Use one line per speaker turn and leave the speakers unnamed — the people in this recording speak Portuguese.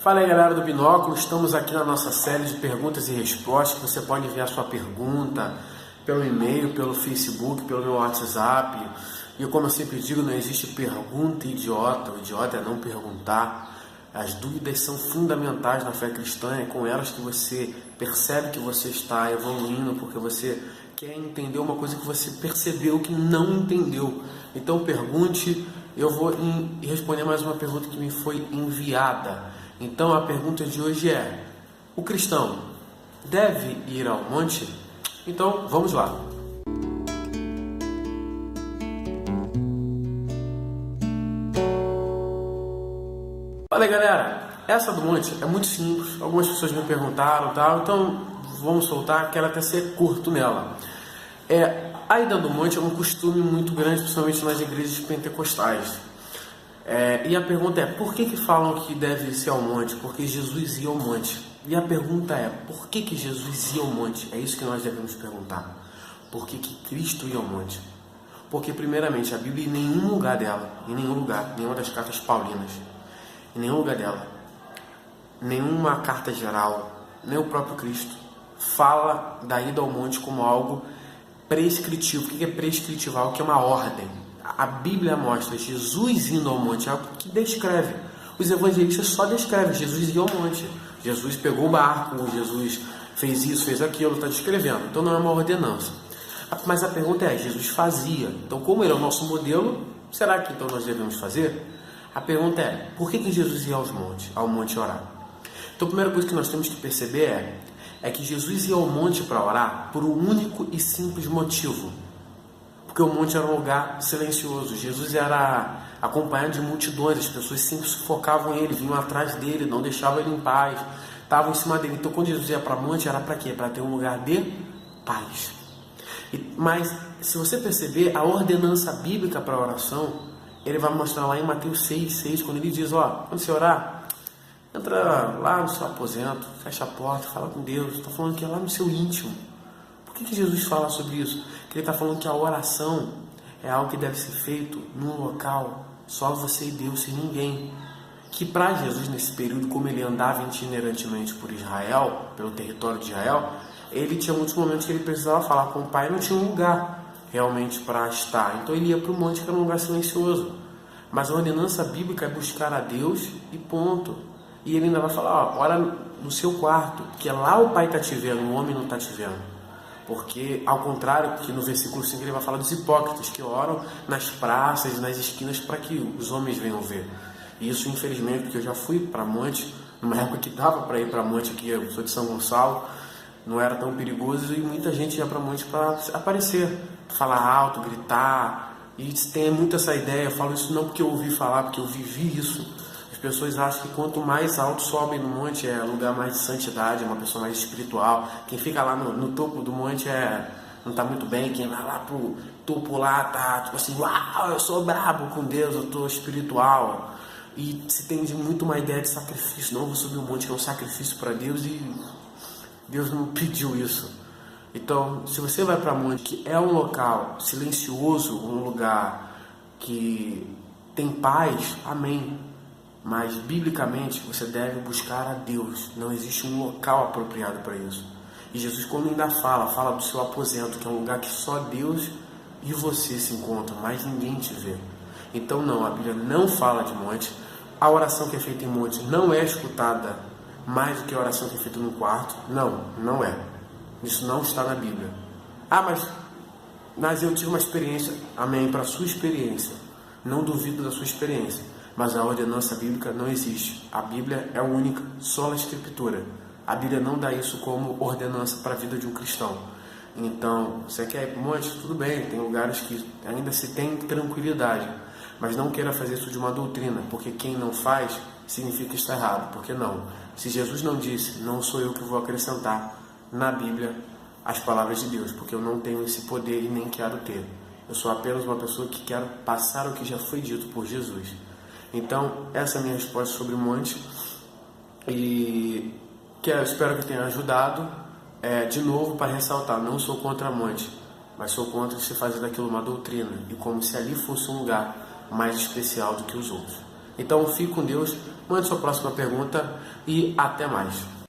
Fala aí, galera do Binóculo, estamos aqui na nossa série de perguntas e respostas. Você pode enviar sua pergunta pelo e-mail, pelo Facebook, pelo meu WhatsApp. E como eu sempre digo, não existe pergunta idiota, o idiota é não perguntar. As dúvidas são fundamentais na fé cristã, é com elas que você percebe que você está evoluindo, porque você quer entender uma coisa que você percebeu que não entendeu. Então pergunte, eu vou responder mais uma pergunta que me foi enviada. Então a pergunta de hoje é: o cristão deve ir ao monte? Então vamos lá. Olha, galera, essa do monte é muito simples. Algumas pessoas me perguntaram, tal, então vamos soltar, quero até ser curto nela. A ida do monte é um costume muito grande, principalmente nas igrejas pentecostais. E a pergunta é: por que falam que deve ser ao monte? Porque Jesus ia ao monte. E a pergunta é: por que Jesus ia ao monte? É isso que nós devemos perguntar. Por que Cristo ia ao monte? Porque, primeiramente, a Bíblia, em nenhum lugar dela, nenhuma das cartas paulinas, em nenhum lugar dela, nenhuma carta geral, nem o próprio Cristo, fala da ida ao monte como algo prescritivo. O que é prescritivo? Algo que é uma ordem. A Bíblia mostra Jesus indo ao monte, é algo que descreve. Os evangelistas só descrevem: Jesus ia ao monte, Jesus pegou o barco, Jesus fez isso, fez aquilo, está descrevendo. Então não é uma ordenança. Mas a pergunta é: Jesus fazia. Então, como ele é o nosso modelo, será que então nós devemos fazer? A pergunta é: por que Jesus ia ao monte orar? Então a primeira coisa que nós temos que perceber é que Jesus ia ao monte para orar por um único e simples motivo. Porque o monte era um lugar silencioso. Jesus era acompanhado de multidões, as pessoas sempre sufocavam ele, vinham atrás dele, não deixavam ele em paz, estavam em cima dele. Então quando Jesus ia para o monte, era para quê? Para ter um lugar de paz. Mas se você perceber, a ordenança bíblica para a oração, ele vai mostrar lá em Mateus 6, quando ele diz: quando você orar, entra lá no seu aposento, fecha a porta, fala com Deus. Está falando que é lá no seu íntimo. Por que Jesus fala sobre isso? Que ele está falando que a oração é algo que deve ser feito num local, só você e Deus, sem ninguém. Que para Jesus, nesse período, como ele andava itinerantemente por Israel, pelo território de Israel, ele tinha muitos momentos que ele precisava falar com o Pai e não tinha um lugar realmente para estar. Então ele ia para o monte, que era um lugar silencioso. Mas a ordenança bíblica é buscar a Deus e ponto. E ele ainda vai falar: ora no seu quarto, que lá o Pai está te vendo, o homem não está te vendo. Porque, ao contrário, que no versículo 5 ele vai falar dos hipócritas que oram nas praças, nas esquinas, para que os homens venham ver. E isso, infelizmente, porque eu já fui para monte, numa época que dava para ir para monte aqui, eu sou de São Gonçalo, não era tão perigoso, e muita gente ia para monte para aparecer, falar alto, gritar. E tem muito essa ideia, eu falo isso não porque eu ouvi falar, porque eu vivi isso. As pessoas acham que quanto mais alto sobem no monte é lugar mais de santidade, é uma pessoa mais espiritual. Quem fica lá no topo do monte não está muito bem. Quem vai lá pro topo lá tá tipo assim: uau, eu sou brabo com Deus, eu estou espiritual. E se tem muito uma ideia de sacrifício. Não, eu vou subir um monte que é um sacrifício para Deus, e Deus não pediu isso. Então, se você vai para monte, que é um local silencioso, um lugar que tem paz, amém. Mas, biblicamente, você deve buscar a Deus. Não existe um local apropriado para isso. E Jesus, quando ainda fala do seu aposento, que é um lugar que só Deus e você se encontram, mas ninguém te vê. Então, não, a Bíblia não fala de monte. A oração que é feita em monte não é escutada mais do que a oração que é feita no quarto. Não é. Isso não está na Bíblia. Mas eu tive uma experiência. Amém, para a sua experiência. Não duvido da sua experiência. Mas a ordenança bíblica não existe. A Bíblia é única, sola escritura. A Bíblia não dá isso como ordenança para a vida de um cristão. Então, você quer ir para o monte? Tudo bem, tem lugares que ainda se tem tranquilidade. Mas não queira fazer isso de uma doutrina, porque quem não faz significa estar errado. Porque não. Se Jesus não disse, não sou eu que vou acrescentar na Bíblia as palavras de Deus, porque eu não tenho esse poder e nem quero ter. Eu sou apenas uma pessoa que quero passar o que já foi dito por Jesus. Então, essa é a minha resposta sobre o monte. E espero que tenha ajudado. De novo, para ressaltar, não sou contra monte, mas sou contra se fazer daquilo uma doutrina, e como se ali fosse um lugar mais especial do que os outros. Então, fique com Deus, mande sua próxima pergunta e até mais.